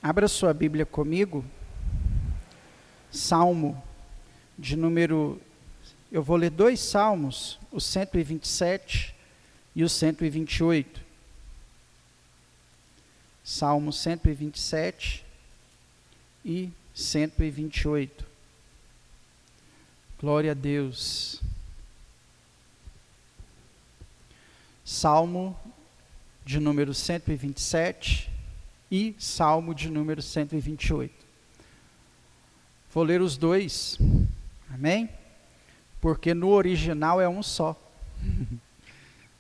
Abra sua Bíblia comigo, Salmo de número, eu vou ler dois salmos, o 127 e o 128. Salmo 127 e 128. Glória a Deus. Salmo de número 127 e Salmo de número 128. Vou ler os dois, amém? Porque no original é um só.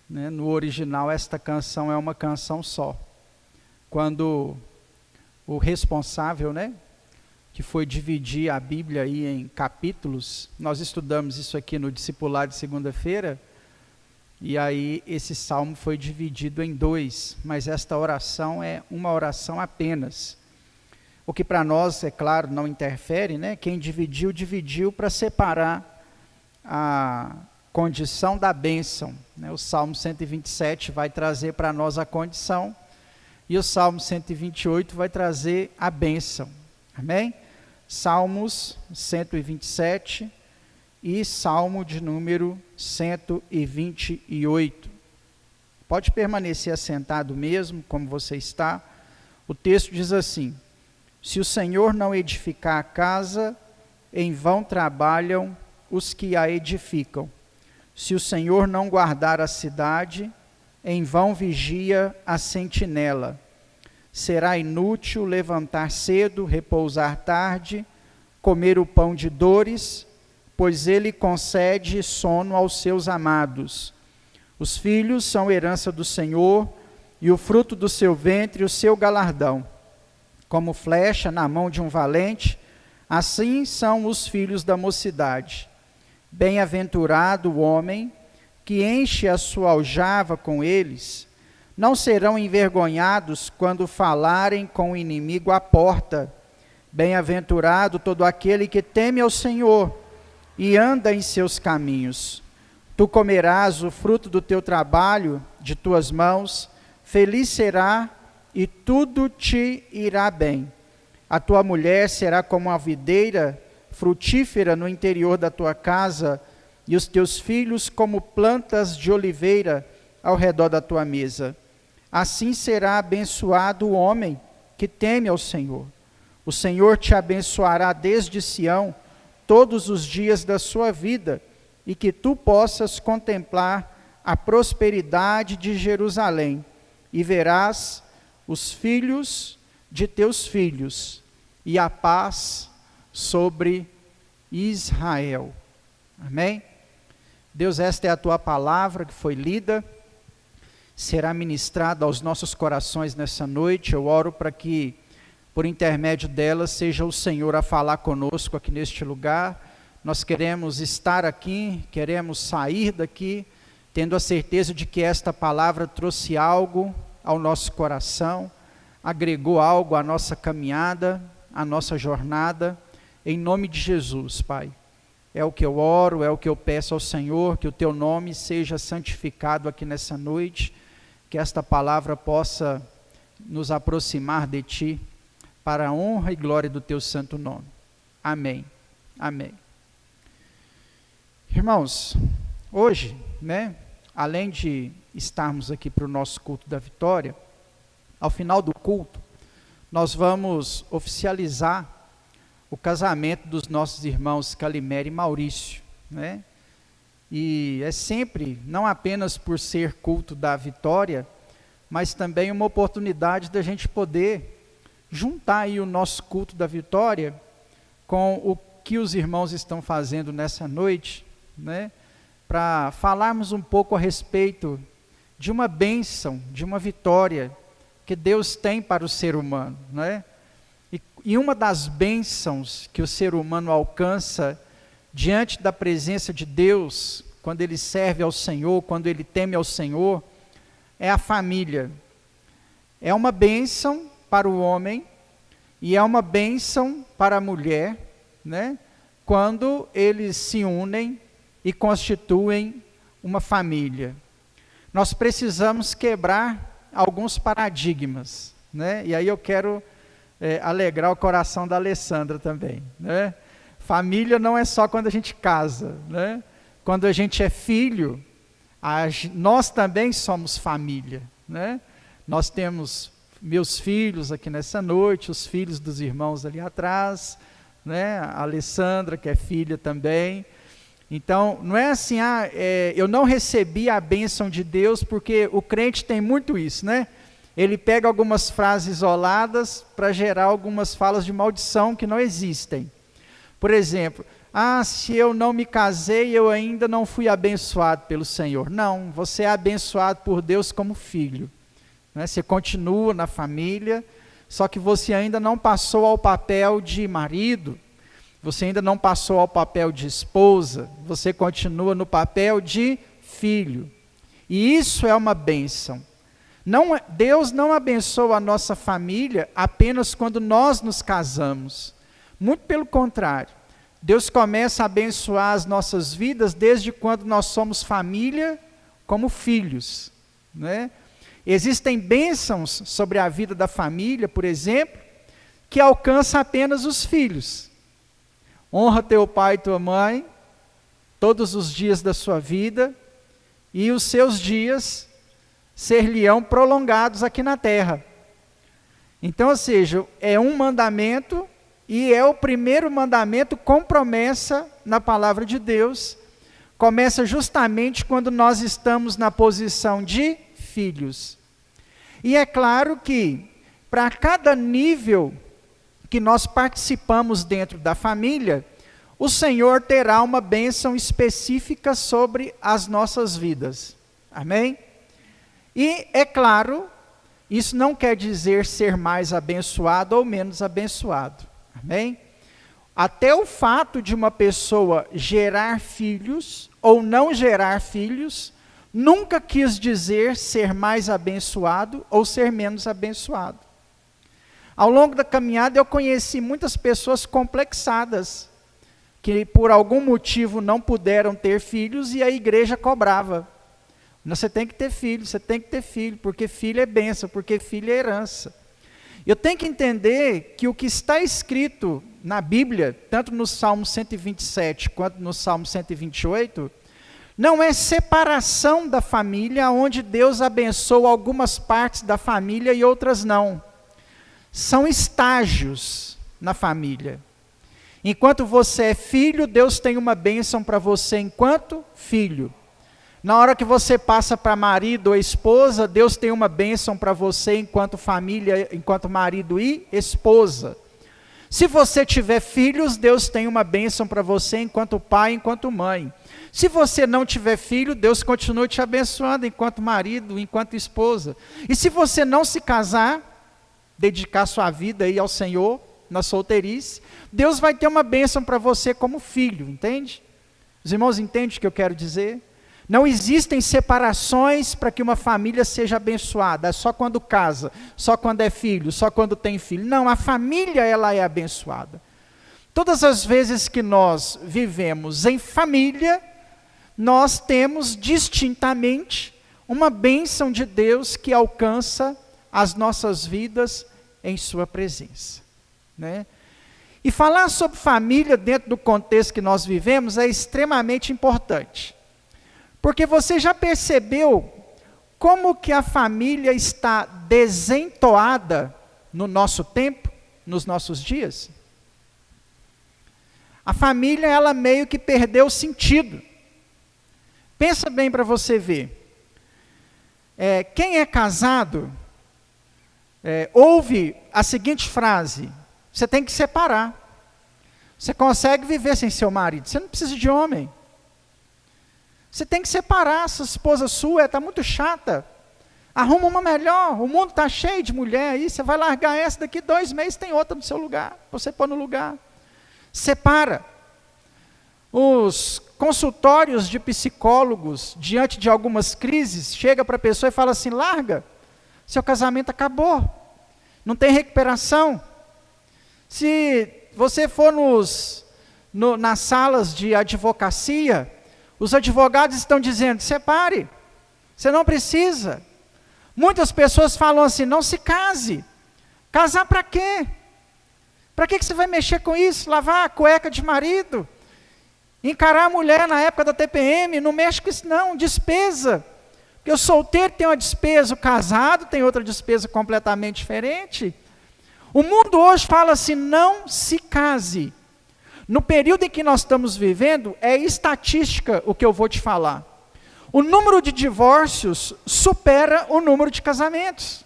Né? No original esta canção é uma canção só. Quando o responsável, né, que foi dividir a Bíblia aí em capítulos, nós estudamos isso aqui no discipulado de segunda-feira, e aí esse salmo foi dividido em dois, mas esta oração é uma oração apenas. O que para nós, é claro, não interfere, né? Quem dividiu para separar a condição da bênção. Né? O Salmo 127 vai trazer para nós a condição, e o Salmo 128 vai trazer a bênção. Amém? Salmos 127 e Salmo de número 128. Pode permanecer assentado mesmo, como você está. O texto diz assim: se o Senhor não edificar a casa, em vão trabalham os que a edificam. Se o Senhor não guardar a cidade, em vão vigia a sentinela. Será inútil levantar cedo, repousar tarde, comer o pão de dores, pois ele concede sono aos seus amados. Os filhos são herança do Senhor, e o fruto do seu ventre o seu galardão. Como flecha na mão de um valente, assim são os filhos da mocidade. Bem-aventurado o homem que enche a sua aljava com eles. Não serão envergonhados quando falarem com o inimigo à porta. Bem-aventurado todo aquele que teme ao Senhor e anda em seus caminhos. Tu comerás o fruto do teu trabalho, de tuas mãos, feliz será e tudo te irá bem. A tua mulher será como uma videira frutífera no interior da tua casa, e os teus filhos como plantas de oliveira ao redor da tua mesa. Assim será abençoado o homem que teme ao Senhor. O Senhor te abençoará desde Sião todos os dias da sua vida, e que tu possas contemplar a prosperidade de Jerusalém, e verás os filhos de teus filhos, e a paz sobre Israel. Amém? Deus, esta é a tua palavra que foi lida, será ministrada aos nossos corações nessa noite. Eu oro para que, por intermédio dela, seja o Senhor a falar conosco aqui neste lugar. Nós queremos estar aqui, queremos sair daqui, tendo a certeza de que esta palavra trouxe algo ao nosso coração, agregou algo à nossa caminhada, à nossa jornada, em nome de Jesus, Pai. É o que eu oro, é o que eu peço ao Senhor, que o teu nome seja santificado aqui nessa noite, que esta palavra possa nos aproximar de ti, para a honra e glória do teu santo nome. Amém. Amém. Irmãos, hoje, né, além de estarmos aqui para o nosso culto da vitória, ao final do culto, nós vamos oficializar o casamento dos nossos irmãos Calimera e Maurício, né? E é sempre, não apenas por ser culto da vitória, mas também uma oportunidade da gente poder juntar aí o nosso culto da vitória com o que os irmãos estão fazendo nessa noite, né? Para falarmos um pouco a respeito de uma bênção, de uma vitória que Deus tem para o ser humano, né? E uma das bênçãos que o ser humano alcança diante da presença de Deus, quando ele serve ao Senhor, quando ele teme ao Senhor, é a família. É uma bênção para o homem e é uma bênção para a mulher, né? Quando eles se unem e constituem uma família. Nós precisamos quebrar alguns paradigmas, né? E aí eu quero alegrar o coração da Alessandra também, né? Família não é só quando a gente casa, né? Quando a gente é filho, nós também somos família, né? Nós temos meus filhos aqui nessa noite, os filhos dos irmãos ali atrás, né? A Alessandra, que é filha também. Então, não é assim, eu não recebi a bênção de Deus, porque o crente tem muito isso, né? Ele pega algumas frases isoladas para gerar algumas falas de maldição que não existem. Por exemplo, se eu não me casei, eu ainda não fui abençoado pelo Senhor. Não, você é abençoado por Deus como filho, né? Você continua na família, só que você ainda não passou ao papel de marido, você ainda não passou ao papel de esposa, você continua no papel de filho. E isso é uma bênção. Deus não abençoa a nossa família apenas quando nós nos casamos. Muito pelo contrário. Deus começa a abençoar as nossas vidas desde quando nós somos família como filhos, né? Existem bênçãos sobre a vida da família, por exemplo, que alcançam apenas os filhos. Honra teu pai e tua mãe todos os dias da sua vida, e os seus dias ser-lhe-ão prolongados aqui na terra. Então, ou seja, é um mandamento, e é o primeiro mandamento com promessa na palavra de Deus. Começa justamente quando nós estamos na posição de filhos. E é claro que, para cada nível que nós participamos dentro da família, o Senhor terá uma bênção específica sobre as nossas vidas. Amém? E, é claro, isso não quer dizer ser mais abençoado ou menos abençoado. Amém? Até o fato de uma pessoa gerar filhos ou não gerar filhos, nunca quis dizer ser mais abençoado ou ser menos abençoado. Ao longo da caminhada eu conheci muitas pessoas complexadas, que por algum motivo não puderam ter filhos e a igreja cobrava. Você tem que ter filho, porque filho é bênção, porque filho é herança. Eu tenho que entender que o que está escrito na Bíblia, tanto no Salmo 127 quanto no Salmo 128, não é separação da família, onde Deus abençoa algumas partes da família e outras não. São estágios na família. Enquanto você é filho, Deus tem uma bênção para você enquanto filho. Na hora que você passa para marido ou esposa, Deus tem uma bênção para você enquanto família, enquanto marido e esposa. Se você tiver filhos, Deus tem uma bênção para você enquanto pai, enquanto mãe. Se você não tiver filho, Deus continua te abençoando enquanto marido, enquanto esposa. E se você não se casar, dedicar sua vida aí ao Senhor, na solteirice, Deus vai ter uma bênção para você como filho, entende? Os irmãos entendem o que eu quero dizer? Não existem separações para que uma família seja abençoada, é só quando casa, só quando é filho, só quando tem filho. Não, a família ela é abençoada. Todas as vezes que nós vivemos em família, nós temos distintamente uma bênção de Deus que alcança as nossas vidas em sua presença, né? E falar sobre família dentro do contexto que nós vivemos é extremamente importante. Porque você já percebeu como que a família está desentoada no nosso tempo, nos nossos dias? A família, ela meio que perdeu o sentido. Pensa bem para você ver. Quem é casado, ouve a seguinte frase: você tem que separar. Você consegue viver sem seu marido, você não precisa de homem. Você tem que separar, essa esposa sua está muito chata. Arruma uma melhor, o mundo está cheio de mulher aí, você vai largar essa, daqui 2 meses tem outra no seu lugar, para você pôr no lugar. Separa. Os consultórios de psicólogos, diante de algumas crises, chega para a pessoa e fala assim: larga, seu casamento acabou, não tem recuperação. Se você for nas salas de advocacia, os advogados estão dizendo: separe, você não precisa. Muitas pessoas falam assim: não se case. Casar para quê? Para que você vai mexer com isso? Lavar a cueca de marido? Encarar a mulher na época da TPM? Não mexe com isso não, despesa. Porque o solteiro tem uma despesa, o casado tem outra despesa completamente diferente. O mundo hoje fala assim, não se case. No período em que nós estamos vivendo, é estatística o que eu vou te falar. O número de divórcios supera o número de casamentos.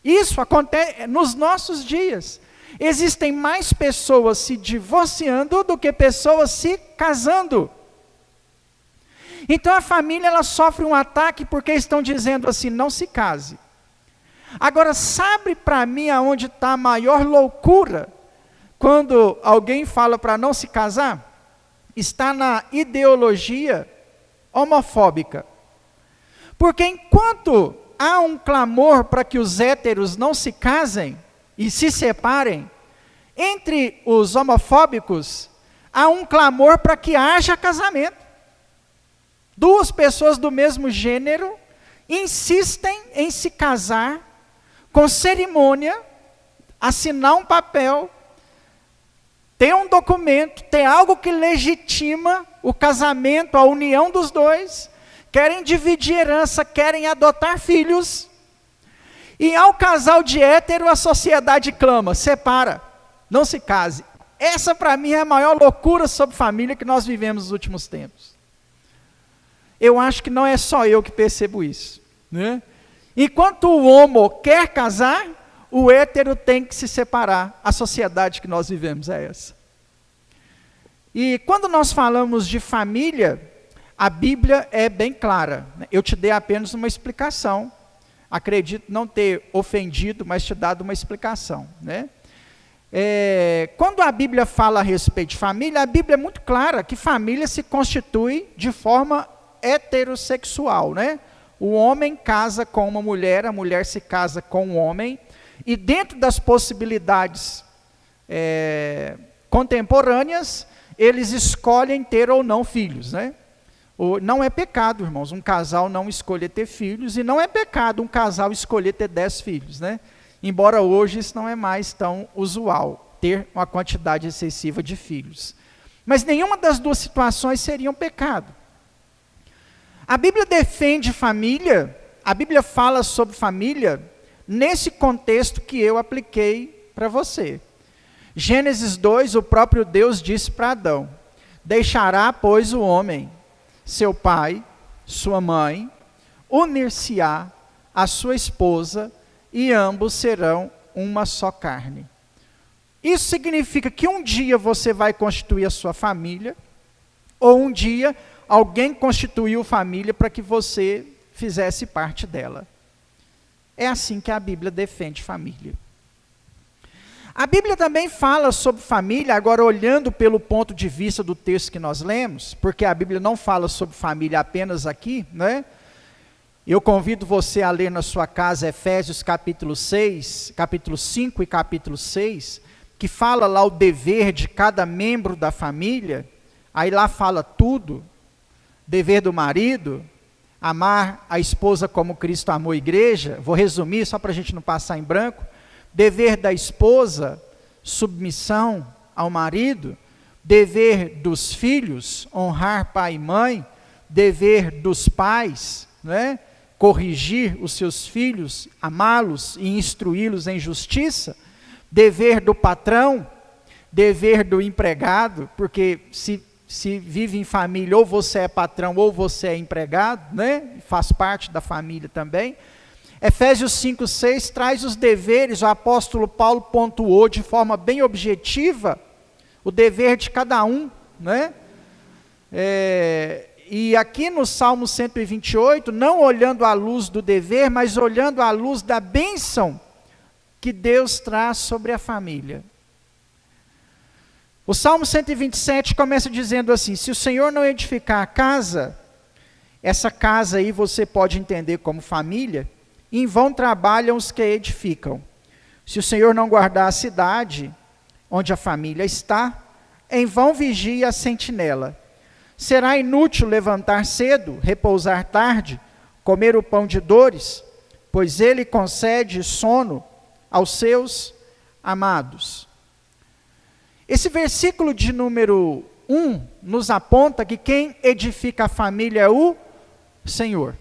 Isso acontece nos nossos dias. Existem mais pessoas se divorciando do que pessoas se casando. Então a família ela sofre um ataque porque estão dizendo assim, não se case. Agora, sabe para mim aonde está a maior loucura? Quando alguém fala para não se casar, está na ideologia homofóbica. Porque enquanto há um clamor para que os héteros não se casem e se separem, entre os homofóbicos, há um clamor para que haja casamento. Duas pessoas do mesmo gênero insistem em se casar com cerimônia, assinar um papel, ter um documento, ter algo que legitima o casamento, a união dos dois, querem dividir herança, querem adotar filhos, e ao casal de hétero a sociedade clama, separa, não se case. Essa para mim é a maior loucura sobre família que nós vivemos nos últimos tempos. Eu acho que não é só eu que percebo isso, né? Enquanto o homo quer casar, o hétero tem que se separar. A sociedade que nós vivemos é essa. E quando nós falamos de família, a Bíblia é bem clara. Eu te dei apenas uma explicação. Acredito não ter ofendido, mas te dado uma explicação, né? Quando a Bíblia fala a respeito de família, a Bíblia é muito clara que família se constitui de forma heterossexual, né? O homem casa com uma mulher, a mulher se casa com um homem, e dentro das possibilidades contemporâneas, eles escolhem ter ou não filhos, né? Não é pecado, irmãos, um casal não escolher ter filhos, e não é pecado um casal escolher ter 10 filhos, né? Embora hoje isso não é mais tão usual, ter uma quantidade excessiva de filhos. Mas nenhuma das duas situações seria um pecado. A Bíblia defende família, a Bíblia fala sobre família, nesse contexto que eu apliquei para você. Gênesis 2, o próprio Deus disse para Adão, deixará, pois, o homem, seu pai, sua mãe, unir-se-á a sua esposa, e ambos serão uma só carne. Isso significa que um dia você vai constituir a sua família, ou um dia alguém constituiu família para que você fizesse parte dela. É assim que a Bíblia defende família. A Bíblia também fala sobre família, agora olhando pelo ponto de vista do texto que nós lemos, porque a Bíblia não fala sobre família apenas aqui, né? Eu convido você a ler na sua casa Efésios capítulo 6, capítulo 5 e capítulo 6, que fala lá o dever de cada membro da família, aí lá fala tudo, dever do marido, amar a esposa como Cristo amou a igreja, vou resumir só para a gente não passar em branco, dever da esposa, submissão ao marido, dever dos filhos, honrar pai e mãe, dever dos pais, né? Corrigir os seus filhos, amá-los e instruí-los em justiça, dever do patrão, dever do empregado, porque se vive em família, ou você é patrão ou você é empregado, né? Faz parte da família também. Efésios 5, 6 traz os deveres, o apóstolo Paulo pontuou de forma bem objetiva o dever de cada um, né? E aqui no Salmo 128, não olhando à luz do dever, mas olhando à luz da bênção que Deus traz sobre a família. O Salmo 127 começa dizendo assim, se o Senhor não edificar a casa, essa casa aí você pode entender como família, em vão trabalham os que a edificam. Se o Senhor não guardar a cidade, onde a família está, em vão vigia a sentinela. Será inútil levantar cedo, repousar tarde, comer o pão de dores, pois ele concede sono aos seus amados. Esse versículo de número 1 nos aponta que quem edifica a família é o Senhor.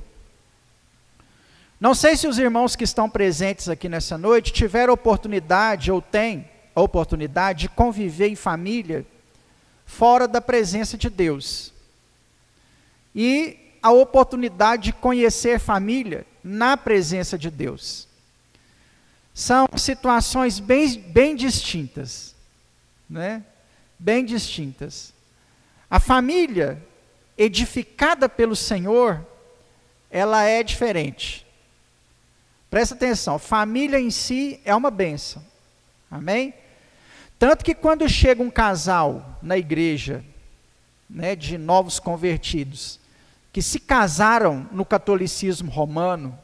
Não sei se os irmãos que estão presentes aqui nessa noite tiveram oportunidade ou têm a oportunidade de conviver em família fora da presença de Deus. E a oportunidade de conhecer família na presença de Deus. São situações bem distintas, né? Bem distintas. A família edificada pelo Senhor, ela é diferente. Presta atenção, família em si é uma bênção. Amém? Tanto que quando chega um casal na igreja, né, de novos convertidos, que se casaram no catolicismo romano,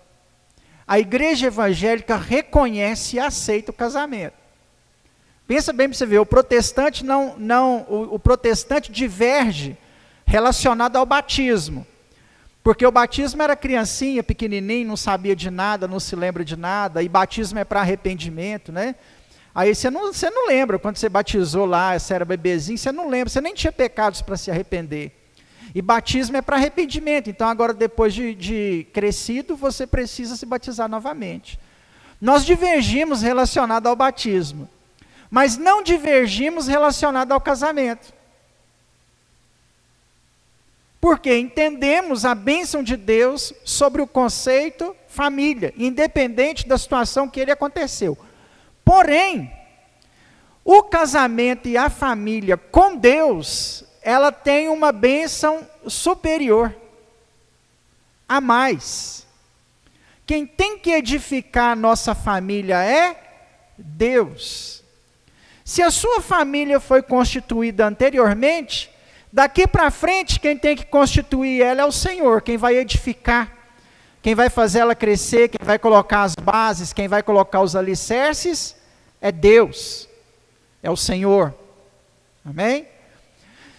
a igreja evangélica reconhece e aceita o casamento. Pensa bem para você ver, o protestante o protestante diverge relacionado ao batismo. Porque o batismo era criancinha, pequenininho, não sabia de nada, não se lembra de nada, e batismo é para arrependimento, né? Aí você não lembra, quando você batizou lá, você era bebezinho, você não lembra, você nem tinha pecados para se arrepender. E batismo é para arrependimento, então agora depois de crescido, você precisa se batizar novamente. Nós divergimos relacionado ao batismo, mas não divergimos relacionado ao casamento. Porque entendemos a bênção de Deus sobre o conceito família, independente da situação que ele aconteceu. Porém, o casamento e a família com Deus, ela tem uma bênção superior, a mais. Quem tem que edificar a nossa família é Deus. Se a sua família foi constituída anteriormente, daqui para frente, quem tem que constituir ela é o Senhor, quem vai edificar, quem vai fazer ela crescer, quem vai colocar as bases, quem vai colocar os alicerces, é Deus, é o Senhor. Amém?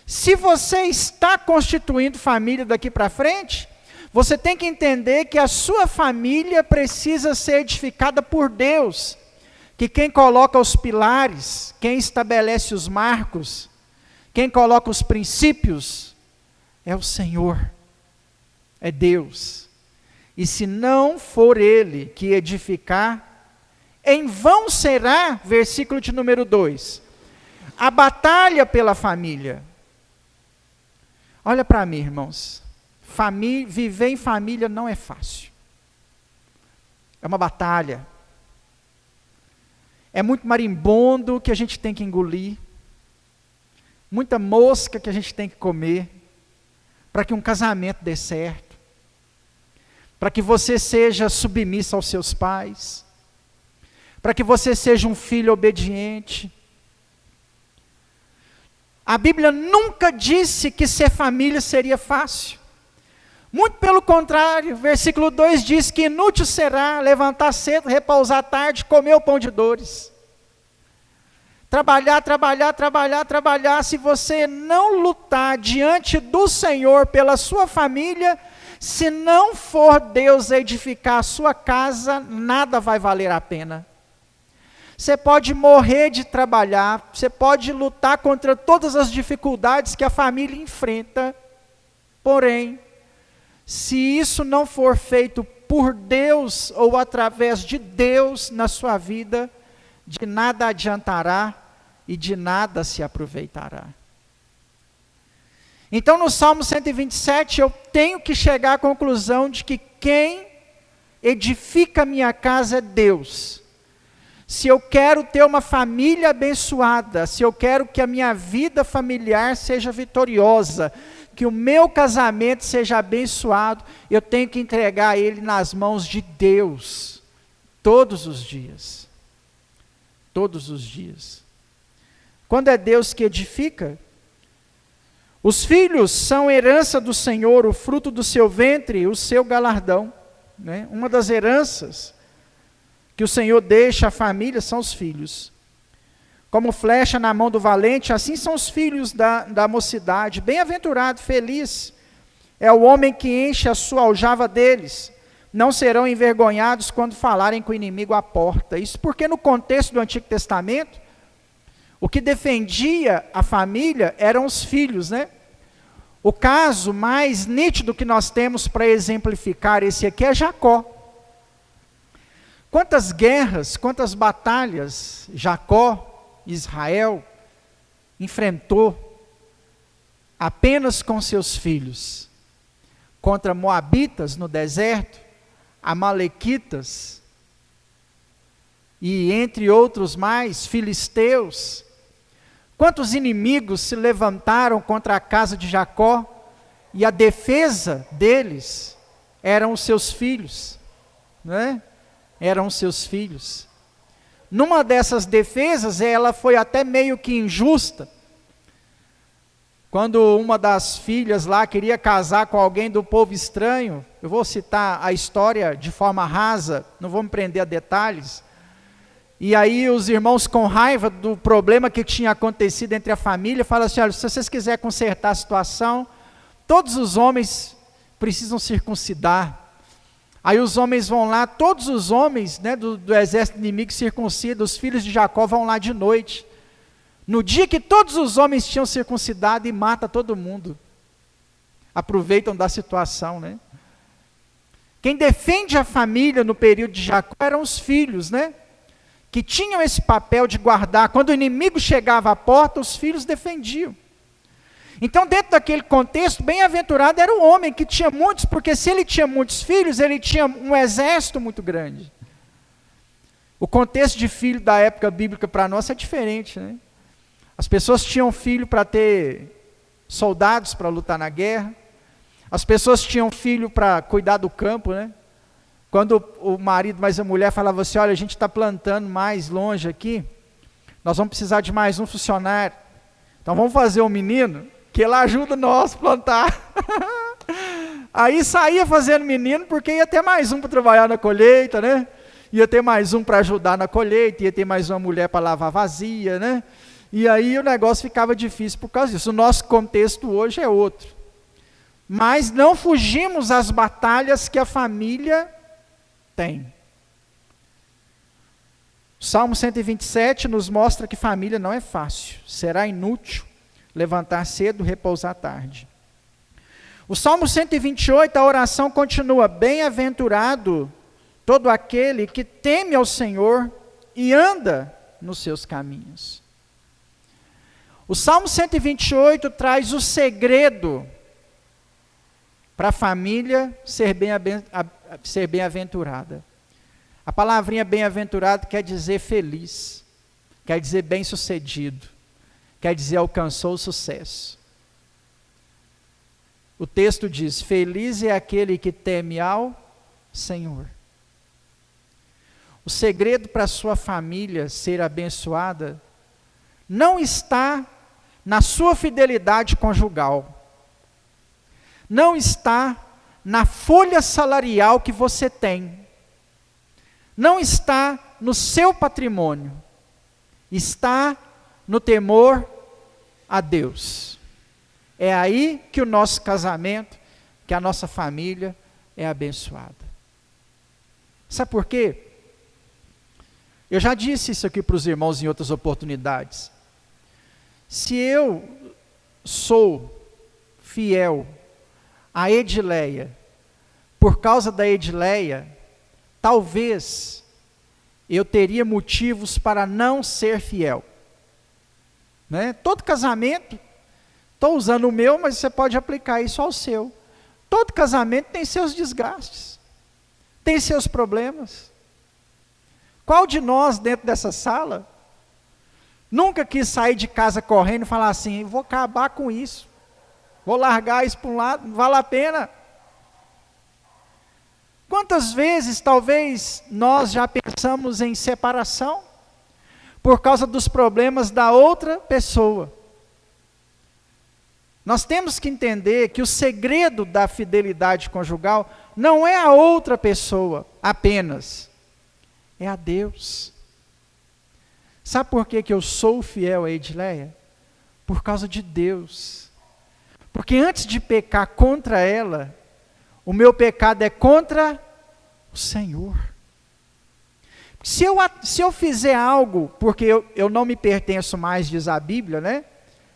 Se você está constituindo família daqui para frente, você tem que entender que a sua família precisa ser edificada por Deus, que quem coloca os pilares, quem estabelece os marcos, quem coloca os princípios é o Senhor, é Deus. E se não for Ele que edificar, em vão será, versículo de número 2, a batalha pela família. Olha para mim, irmãos, viver em família não é fácil. É uma batalha. É muito marimbondo que a gente tem que engolir. Muita mosca que a gente tem que comer, para que um casamento dê certo, para que você seja submissa aos seus pais, para que você seja um filho obediente. A Bíblia nunca disse que ser família seria fácil. Muito pelo contrário, versículo 2 diz que inútil será levantar cedo, repousar tarde, comer o pão de dores. Trabalhar, se você não lutar diante do Senhor pela sua família, se não for Deus edificar a sua casa, nada vai valer a pena. Você pode morrer de trabalhar, você pode lutar contra todas as dificuldades que a família enfrenta, porém, se isso não for feito por Deus ou através de Deus na sua vida, de nada adiantará e de nada se aproveitará. Então, no Salmo 127, eu tenho que chegar à conclusão de que quem edifica a minha casa é Deus. Se eu quero ter uma família abençoada, se eu quero que a minha vida familiar seja vitoriosa, que o meu casamento seja abençoado, eu tenho que entregar ele nas mãos de Deus, todos os dias. Todos os dias. Quando é Deus que edifica, os filhos são herança do Senhor, o fruto do seu ventre, o seu galardão. Né? Uma das heranças que o Senhor deixa à família são os filhos. Como flecha na mão do valente, assim são os filhos da mocidade. Bem-aventurado, feliz é o homem que enche a sua aljava deles. Não serão envergonhados quando falarem com o inimigo à porta. Isso porque no contexto do Antigo Testamento, O que defendia a família eram os filhos, né? O caso mais nítido que nós temos para exemplificar esse aqui é Jacó. Quantas guerras, quantas batalhas Jacó, Israel, enfrentou apenas com seus filhos, contra moabitas no deserto, amalequitas, e entre outros mais, filisteus. Quantos inimigos se levantaram contra a casa de Jacó, e a defesa deles eram os seus filhos, né? Eram os seus filhos. Numa dessas defesas, ela foi até meio que injusta, quando uma das filhas lá queria casar com alguém do povo estranho. Eu vou citar a história de forma rasa, não vou me prender a detalhes. E aí os irmãos, com raiva do problema que tinha acontecido entre a família, falam assim: olha, se vocês quiserem consertar a situação, todos os homens precisam circuncidar. Aí os homens vão lá, todos os homens, né, do exército inimigo circuncidam, os filhos de Jacó vão lá de noite. No dia que todos os homens tinham circuncidado, e mata todo mundo. Aproveitam da situação, né? Quem defende a família no período de Jacó eram os filhos, né? Que tinham esse papel de guardar. Quando o inimigo chegava à porta, os filhos defendiam. Então, dentro daquele contexto, bem-aventurado era o homem que tinha muitos, porque se ele tinha muitos filhos, ele tinha um exército muito grande. O contexto de filho da época bíblica para nós é diferente, né? As pessoas tinham filho para ter soldados para lutar na guerra. As pessoas tinham filho para cuidar do campo, né? Quando o marido mais a mulher falava assim: olha, a gente está plantando mais longe aqui, nós vamos precisar de mais um funcionário. Então vamos fazer um menino, que ele ajuda nós a plantar. Aí saía fazendo menino, porque ia ter mais um para trabalhar na colheita, né? Ia ter mais um para ajudar na colheita, ia ter mais uma mulher para lavar vasilha, né? E aí o negócio ficava difícil por causa disso. O nosso contexto hoje é outro. Mas não fugimos às batalhas que a família tem. O Salmo 127 nos mostra que família não é fácil. Será inútil levantar cedo, repousar tarde. O Salmo 128, a oração continua: bem-aventurado todo aquele que teme ao Senhor e anda nos seus caminhos. O Salmo 128 traz o segredo para a família ser bem-aventurada. A palavrinha bem-aventurado quer dizer feliz, quer dizer bem-sucedido, quer dizer alcançou o sucesso. O texto diz: feliz é aquele que teme ao Senhor. O segredo para a sua família ser abençoada não está na sua fidelidade conjugal, não está na folha salarial que você tem, não está no seu patrimônio, está no temor a Deus. É aí que o nosso casamento, que a nossa família é abençoada. Sabe por quê? Eu já disse isso aqui para os irmãos em outras oportunidades. Se eu sou fiel a Edileia, por causa da Edileia, talvez eu teria motivos para não ser fiel. Né? Todo casamento, estou usando o meu, mas você pode aplicar isso ao seu. Todo casamento tem seus desgastes, tem seus problemas. Qual de nós dentro dessa sala nunca quis sair de casa correndo e falar assim: vou acabar com isso, vou largar isso para um lado, não vale a pena? Quantas vezes talvez nós já pensamos em separação por causa dos problemas da outra pessoa? Nós temos que entender que o segredo da fidelidade conjugal não é a outra pessoa apenas, é a Deus. Sabe por que eu sou fiel a Edileia? Por causa de Deus. Porque antes de pecar contra ela, o meu pecado é contra o Senhor. Se eu fizer algo, porque eu não me pertenço mais, diz a Bíblia, né?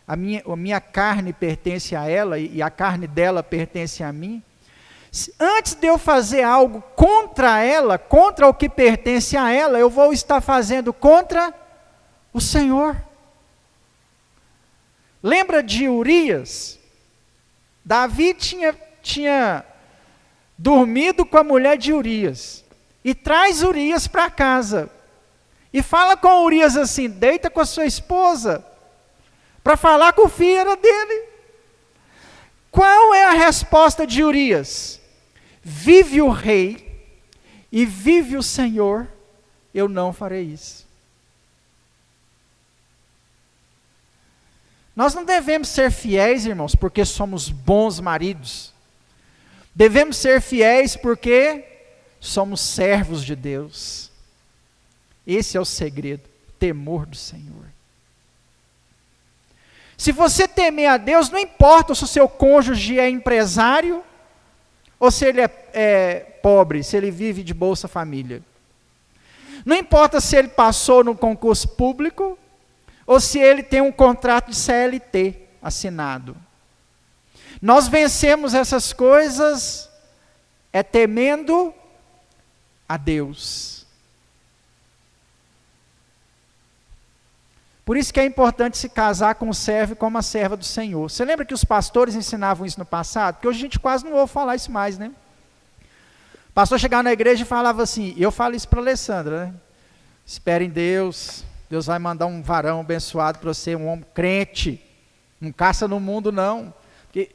A minha carne pertence a ela e a carne dela pertence a mim. Antes de eu fazer algo contra ela, contra o que pertence a ela, eu vou estar fazendo contra o Senhor. Lembra de Urias? Davi tinha dormido com a mulher de Urias. E traz Urias para casa. E fala com Urias assim, deita com a sua esposa, para falar com o filho dele. Qual é a resposta de Urias? Vive o rei e vive o Senhor, eu não farei isso. Nós não devemos ser fiéis, irmãos, porque somos bons maridos. Devemos ser fiéis porque somos servos de Deus. Esse é o segredo, temor do Senhor. Se você temer a Deus, não importa se o seu cônjuge é empresário, ou se ele é pobre, se ele vive de Bolsa Família. Não importa se ele passou no concurso público, ou se ele tem um contrato de CLT assinado. Nós vencemos essas coisas temendo a Deus. Por isso que é importante se casar com o servo e com uma serva do Senhor. Você lembra que os pastores ensinavam isso no passado? Porque hoje a gente quase não ouve falar isso mais, né? O pastor chegava na igreja e falava assim, e eu falo isso para a Alessandra, né? Espere em Deus, Deus vai mandar um varão abençoado para você, um homem crente. Não caça no mundo, não. Porque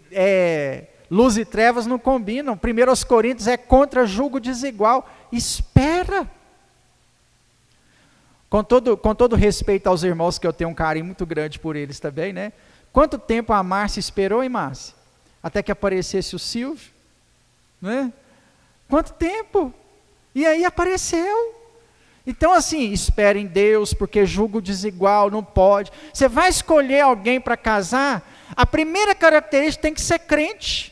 luz e trevas não combinam. 1 Coríntios é contra julgo desigual. Espera. Com todo respeito aos irmãos, que eu tenho um carinho muito grande por eles também, né? Quanto tempo a Márcia esperou, hein, Márcia? Até que aparecesse o Silvio, né? Quanto tempo? E aí apareceu. Então assim, espere em Deus, porque julgo desigual, não pode. Você vai escolher alguém para casar, a primeira característica tem que ser crente.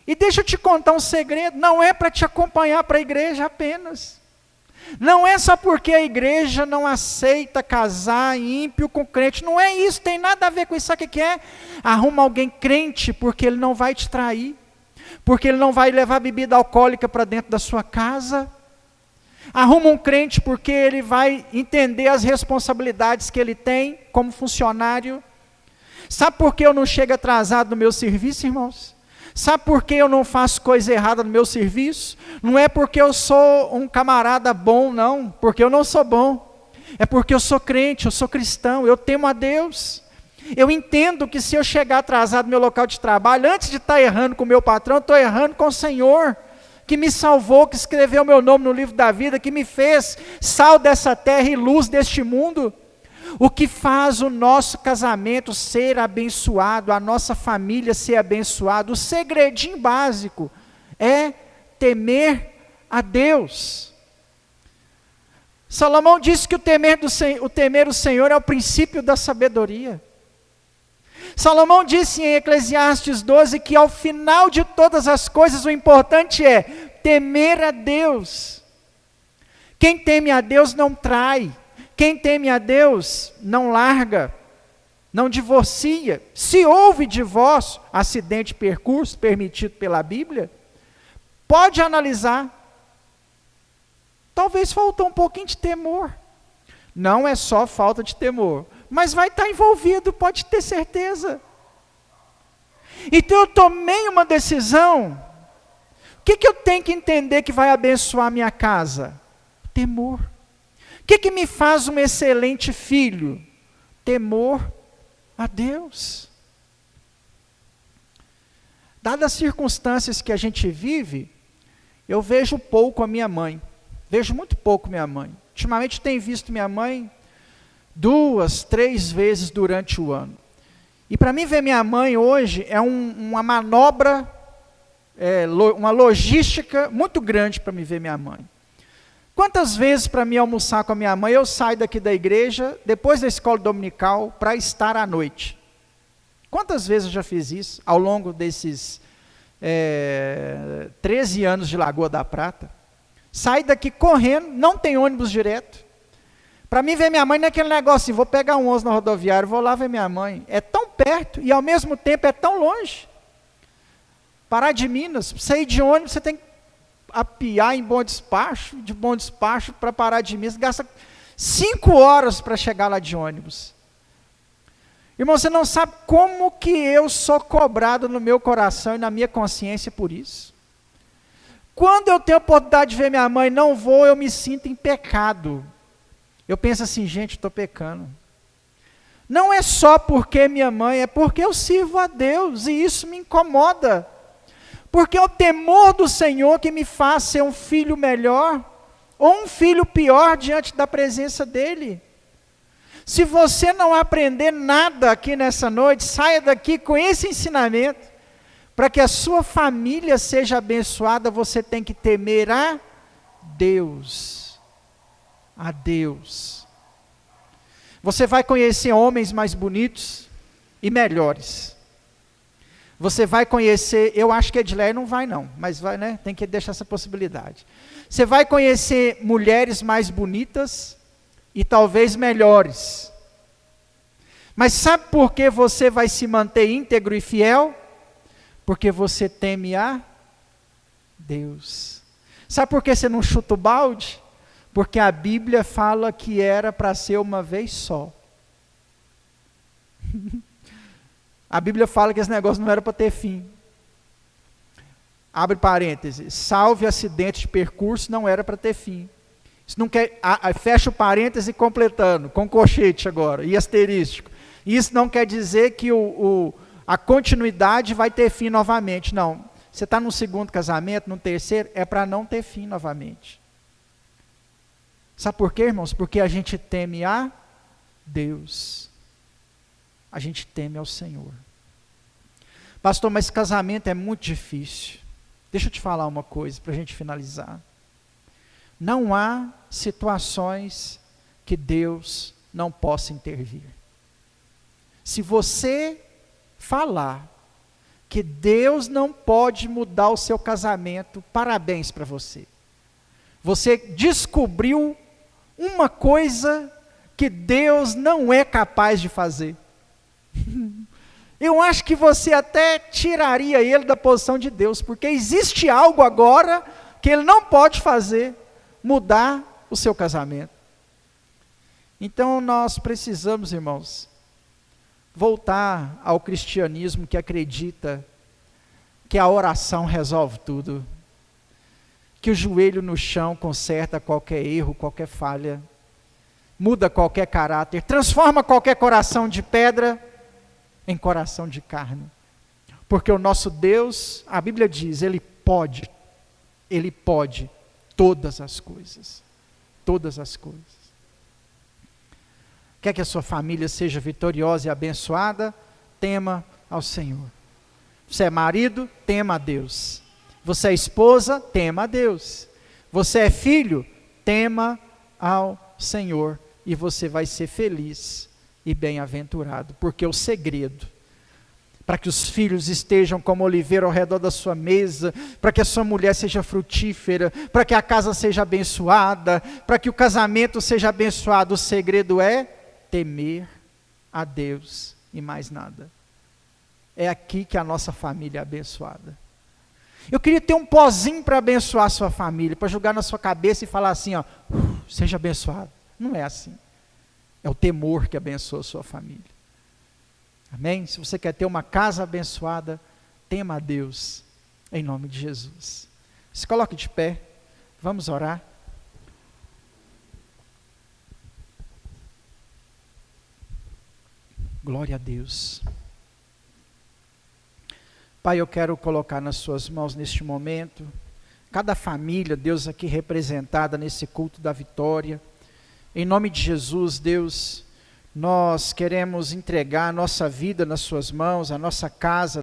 E deixa eu te contar um segredo, não é para te acompanhar para a igreja apenas. Não é só porque a igreja não aceita casar ímpio com crente, não é isso, tem nada a ver com isso. Sabe o que é? Arruma alguém crente, porque ele não vai te trair, porque ele não vai levar bebida alcoólica para dentro da sua casa. Arruma um crente porque ele vai entender as responsabilidades que ele tem como funcionário. Sabe por que eu não chego atrasado no meu serviço, irmãos? Sabe por que eu não faço coisa errada no meu serviço? Não é porque eu sou um camarada bom, não, porque eu não sou bom. É porque eu sou crente, eu sou cristão, eu temo a Deus. Eu entendo que se eu chegar atrasado no meu local de trabalho, antes de estar errando com o meu patrão, estou errando com o Senhor, que me salvou, que escreveu meu nome no livro da vida, que me fez sal dessa terra e luz deste mundo. O que faz o nosso casamento ser abençoado, a nossa família ser abençoada, o segredinho básico é temer a Deus. Salomão disse que o temer o Senhor é o princípio da sabedoria. Salomão disse em Eclesiastes 12 que ao final de todas as coisas o importante é temer a Deus. Quem teme a Deus não trai. Quem teme a Deus não larga, não divorcia. Se houve divórcio, acidente, percurso permitido pela Bíblia, pode analisar. Talvez faltou um pouquinho de temor. Não é só falta de temor, mas vai estar envolvido, pode ter certeza. Então eu tomei uma decisão. O que eu tenho que entender que vai abençoar a minha casa? Temor. O que me faz um excelente filho? Temor a Deus. Dadas as circunstâncias que a gente vive, eu vejo pouco a minha mãe. Vejo muito pouco minha mãe. Ultimamente tenho visto minha mãe 2, 3 vezes durante o ano. E para mim ver minha mãe hoje é uma manobra, uma logística muito grande para me ver minha mãe. Quantas vezes para mim almoçar com a minha mãe, eu saio daqui da igreja, depois da escola dominical, para estar à noite? Quantas vezes eu já fiz isso ao longo desses 13 anos de Lagoa da Prata? Sai daqui correndo, não tem ônibus direto. Para mim ver minha mãe não é aquele negócio assim, vou pegar um ônibus na rodoviária, vou lá ver minha mãe. É tão perto e ao mesmo tempo é tão longe. Parar de Minas, sair de ônibus, você tem que apiar em Bom Despacho, de Bom Despacho para parar de Minas, gasta 5 horas para chegar lá de ônibus. Irmão, você não sabe como que eu sou cobrado no meu coração e na minha consciência por isso. Quando eu tenho a oportunidade de ver minha mãe, não vou, eu me sinto em pecado. Eu penso assim, gente, estou pecando. Não é só porque minha mãe, é porque eu sirvo a Deus e isso me incomoda. Porque é o temor do Senhor que me faz ser um filho melhor ou um filho pior diante da presença dEle. Se você não aprender nada aqui nessa noite, saia daqui com esse ensinamento. Para que a sua família seja abençoada, você tem que temer a Deus. A Deus. Você vai conhecer homens mais bonitos e melhores. Você vai conhecer, eu acho que Edileia não vai não, mas vai, né? Tem que deixar essa possibilidade. Você vai conhecer mulheres mais bonitas e talvez melhores. Mas sabe por que você vai se manter íntegro e fiel? Porque você teme a Deus. Sabe por que você não chuta o balde? Porque a Bíblia fala que era para ser uma vez só. A Bíblia fala que esse negócio não era para ter fim. Abre parênteses. Salve acidente de percurso, não era para ter fim. Isso não quer, fecha o parêntese completando, com colchete agora, e asterístico. Isso não quer dizer que a continuidade vai ter fim novamente. Não. Você está no segundo casamento, no terceiro, é para não ter fim novamente. Sabe por quê, irmãos? Porque a gente teme a Deus. A gente teme ao Senhor. Pastor, mas casamento é muito difícil. Deixa eu te falar uma coisa para a gente finalizar. Não há situações que Deus não possa intervir. Se você falar que Deus não pode mudar o seu casamento, parabéns para você. Você descobriu uma coisa que Deus não é capaz de fazer. Eu acho que você até tiraria ele da posição de Deus, porque existe algo agora que ele não pode fazer, mudar o seu casamento. Então nós precisamos, irmãos, voltar ao cristianismo que acredita que a oração resolve tudo, que o joelho no chão conserta qualquer erro, qualquer falha, muda qualquer caráter, transforma qualquer coração de pedra em coração de carne. Porque o nosso Deus, a Bíblia diz, Ele pode todas as coisas. Todas as coisas. Quer que a sua família seja vitoriosa e abençoada? Tema ao Senhor. Você é marido? Tema a Deus. Você é esposa? Tema a Deus. Você é filho? Tema ao Senhor. E você vai ser feliz e bem-aventurado. Porque o segredo, para que os filhos estejam como oliveira ao redor da sua mesa, para que a sua mulher seja frutífera, para que a casa seja abençoada, para que o casamento seja abençoado, o segredo é temer a Deus e mais nada. É aqui que a nossa família é abençoada. Eu queria ter um pozinho para abençoar a sua família, para jogar na sua cabeça e falar assim, ó, seja abençoado. Não é assim. É o temor que abençoa a sua família. Amém? Se você quer ter uma casa abençoada, tema a Deus, em nome de Jesus. Se coloque de pé, vamos orar. Glória a Deus. Pai, eu quero colocar nas suas mãos neste momento, cada família, Deus, aqui representada nesse culto da vitória. Em nome de Jesus, Deus, nós queremos entregar a nossa vida nas suas mãos, a nossa casa,